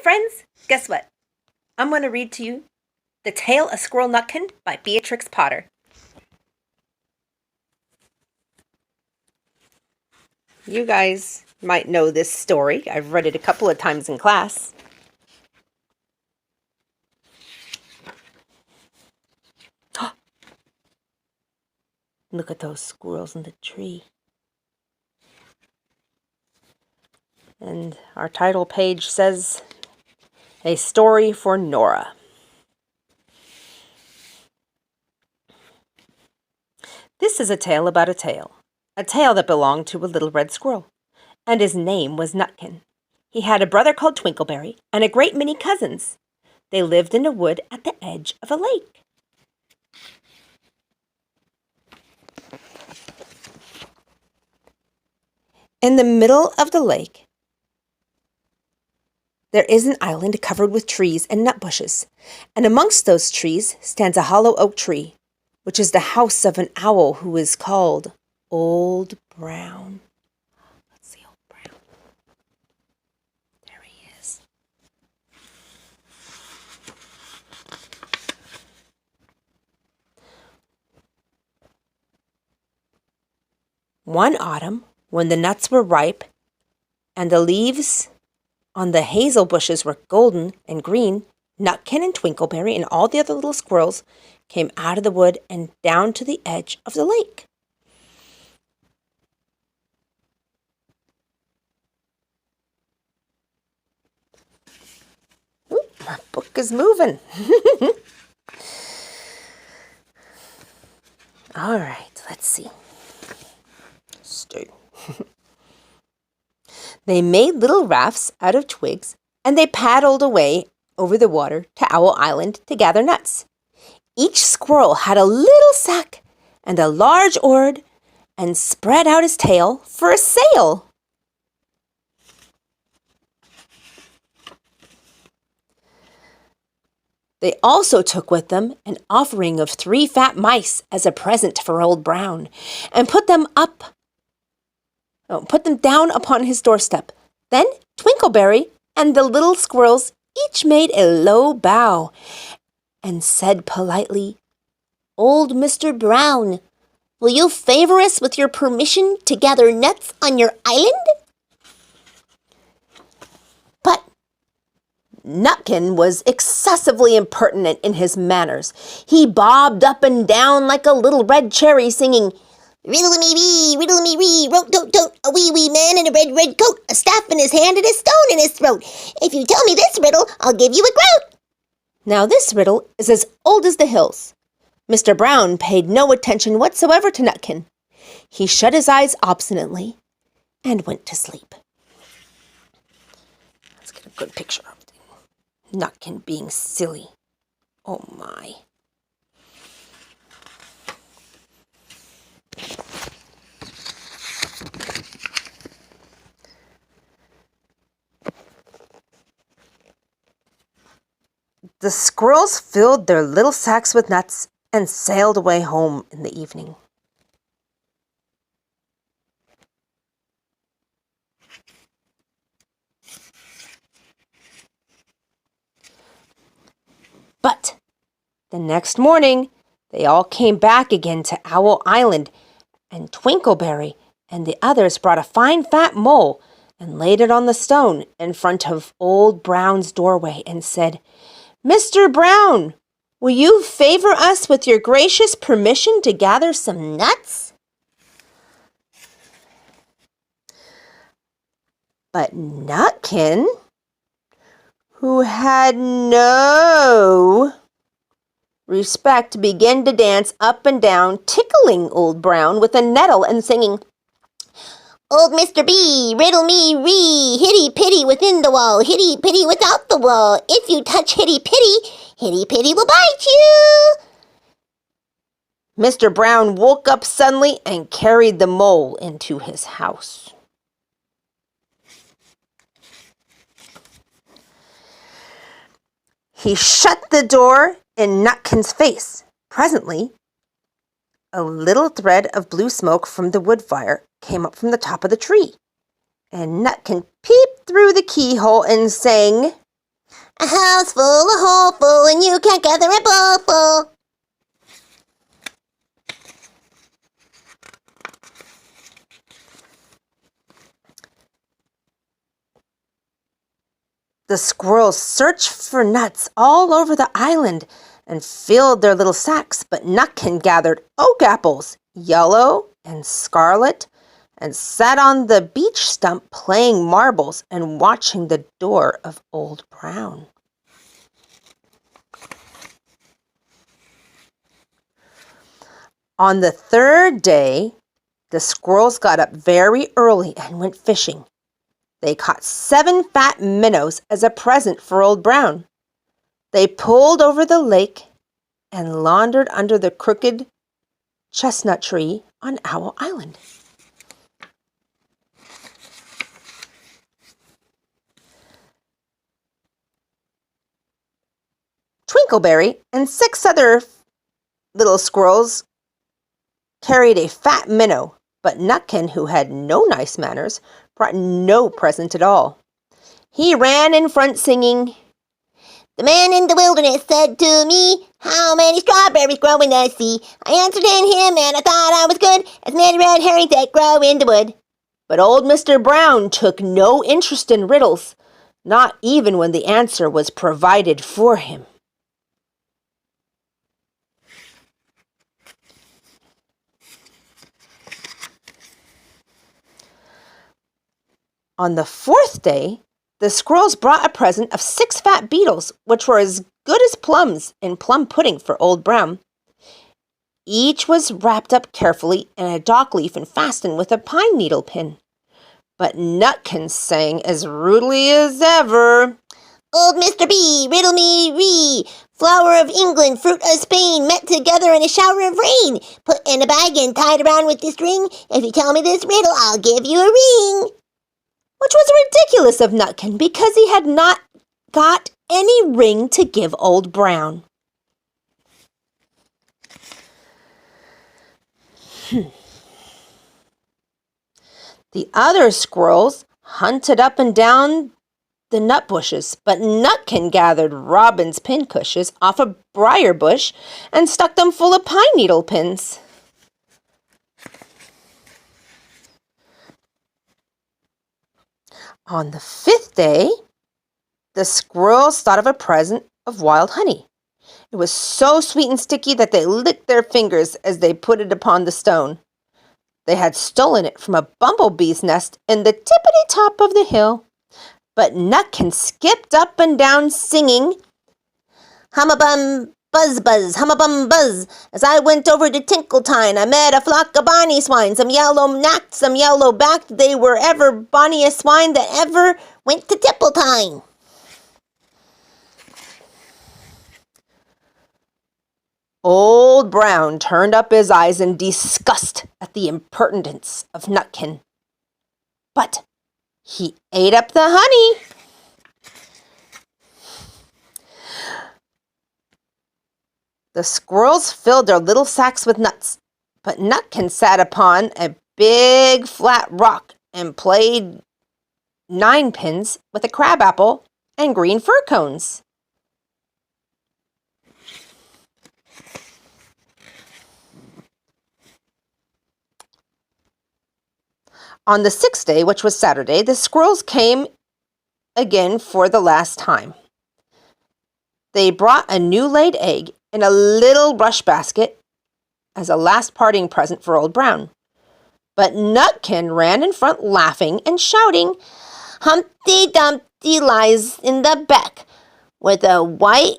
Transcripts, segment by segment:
friends, guess what? I'm going to read to you The Tale of Squirrel Nutkin by Beatrix Potter. You guys might know this story. I've read it a couple of times in class. Look at those squirrels in the tree. And our title page says, A Story for Nora. This is a tale about a tale that belonged to a little red squirrel, and his name was Nutkin. He had a brother called Twinkleberry and a great many cousins. They lived in a wood at the edge of a lake. In the middle of the lake, there is an island covered with trees and nut bushes, and amongst those trees stands a hollow oak tree, which is the house of an owl who is called Old Brown. Let's see Old Brown. There he is. One autumn, when the nuts were ripe and the leaves on the hazel bushes were golden and green, Nutkin and Twinkleberry and all the other little squirrels came out of the wood and down to the edge of the lake. Ooh, my book is moving. All right, let's see. Stay. They made little rafts out of twigs, and they paddled away over the water to Owl Island to gather nuts. Each squirrel had a little sack and a large oar and spread out his tail for a sail. They also took with them an offering of 3 fat mice as a present for Old Brown, and put them down upon his doorstep. Then Twinkleberry and the little squirrels each made a low bow and said politely, "Old Mr. Brown, will you favor us with your permission to gather nuts on your island?" But Nutkin was excessively impertinent in his manners. He bobbed up and down like a little red cherry, singing, riddle me ree, rote tote tote, a wee man in a red coat, a staff in his hand and a stone in his throat. If you tell me this riddle, I'll give you a groat. Now this riddle is as old as the hills. Mr. Brown paid no attention whatsoever to Nutkin. He shut his eyes obstinately and went to sleep. Let's get a good picture of Nutkin being silly. Oh my. The squirrels filled their little sacks with nuts and sailed away home in the evening. But the next morning, they all came back again to Owl Island, and Twinkleberry and the others brought a fine fat mole and laid it on the stone in front of Old Brown's doorway and said, "Mr. Brown, will you favor us with your gracious permission to gather some nuts?" But Nutkin, who had no respect, began to dance up and down, tickling Old Brown with a nettle and singing, "Old Mr. B, riddle me ree, hitty-pitty within the wall, hitty-pitty without the wall. If you touch hitty-pitty will bite you." Mr. Brown woke up suddenly and carried the mole into his house. He shut the door in Nutkin's face. Presently, a little thread of blue smoke from the wood fire came up from the top of the tree, and Nutkin peeped through the keyhole and sang, A house full, a hole full, and you can't gather a bowl full. The squirrels searched for nuts all over the island and filled their little sacks, but Nutkin gathered oak apples, yellow and scarlet, and sat on the beech stump playing marbles and watching the door of Old Brown. On the third day, the squirrels got up very early and went fishing. They caught 7 fat minnows as a present for Old Brown. They pulled over the lake and laundered under the crooked chestnut tree on Owl Island. Twinkleberry and 6 other little squirrels carried a fat minnow, but Nutkin, who had no nice manners, brought no present at all. He ran in front singing, The man in the wilderness said to me, how many strawberries grow in the sea? I answered in him, and I thought I was good as many red herrings that grow in the wood. But old Mr. Brown took no interest in riddles, not even when the answer was provided for him. On the 4th day, the squirrels brought a present of 6 fat beetles, which were as good as plums in plum pudding for Old Brown. Each was wrapped up carefully in a dock leaf and fastened with a pine needle pin. But Nutkin sang as rudely as ever, Old Mr. B, riddle me ree. Flower of England, fruit of Spain, met together in a shower of rain. Put in a bag and tied around with this string. If you tell me this riddle, I'll give you a ring. Which was ridiculous of Nutkin because he had not got any ring to give Old Brown. The other squirrels hunted up and down the nut bushes, but Nutkin gathered robin's pincushions off a briar bush and stuck them full of pine needle pins. On the 5th day, the squirrels thought of a present of wild honey. It was so sweet and sticky that they licked their fingers as they put it upon the stone. They had stolen it from a bumblebee's nest in the tippity top of the hill. But Nutkin skipped up and down singing, Hum-a-bum, buzz-buzz, hum-a-bum, buzz. As I went over to Tinkletine, I met a flock of bonny swine, some yellow-nacked, some yellow-backed. They were ever bonniest swine that ever went to Tippletine. Old Brown turned up his eyes in disgust at the impertinence of Nutkin. But he ate up the honey. The squirrels filled their little sacks with nuts, but Nutkin sat upon a big flat rock and played ninepins with a crabapple and green fir cones. On the 6th day, which was Saturday, the squirrels came again for the last time. They brought a new laid egg in a little rush basket as a last parting present for Old Brown. But Nutkin ran in front laughing and shouting, Humpty Dumpty lies in the beck with a white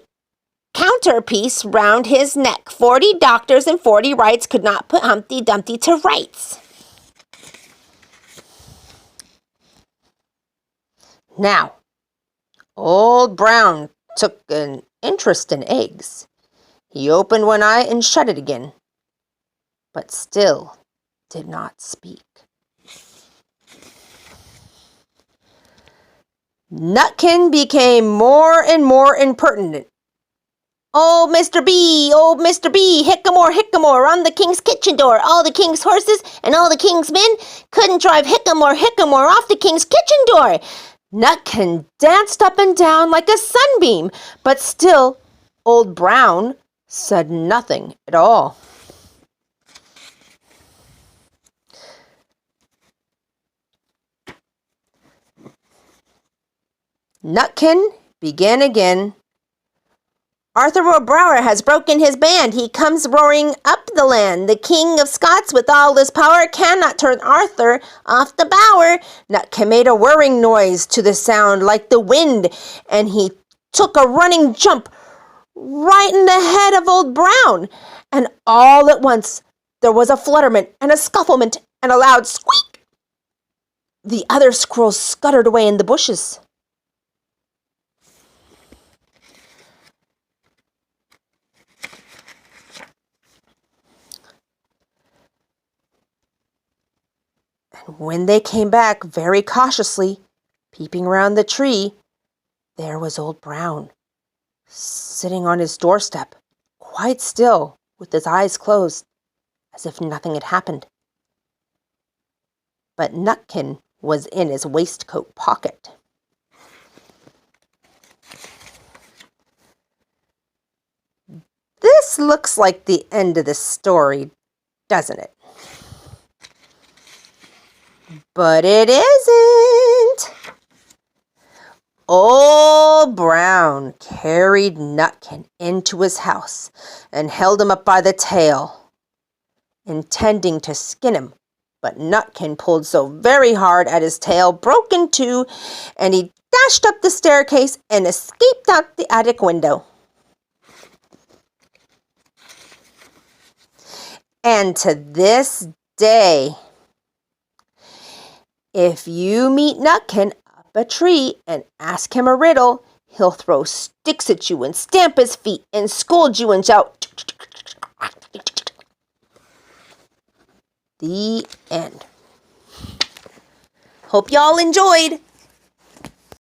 counterpiece round his neck. 40 doctors and 40 wrights could not put Humpty Dumpty to rights. Now, Old Brown took an interest in eggs. He opened one eye and shut it again, but still did not speak. Nutkin became more and more impertinent. Old Mr. B, hickamore, on the king's kitchen door. All the king's horses and all the king's men couldn't drive hickamore off the king's kitchen door. Nutkin danced up and down like a sunbeam, but still Old Brown said nothing at all. Nutkin began again. Arthur O'Brower has broken his band. He comes roaring up the land. The King of Scots with all his power cannot turn Arthur off the bower. Nutkin made a whirring noise to the sound like the wind, and he took a running jump right in the head of Old Brown. And all at once there was a flutterment and a scufflement and a loud squeak. The other squirrels scuttered away in the bushes. And when they came back very cautiously, peeping around the tree, there was Old Brown, sitting on his doorstep, quite still, with his eyes closed, as if nothing had happened. But Nutkin was in his waistcoat pocket. This looks like the end of the story, doesn't it? But it isn't. Old Brown carried Nutkin into his house and held him up by the tail, intending to skin him. But Nutkin pulled so very hard at his tail broke in two, and he dashed up the staircase and escaped out the attic window. And to this day, if you meet Nutkin up a tree and ask him a riddle, he'll throw sticks at you and stamp his feet and scold you and shout. The end. Hope y'all enjoyed.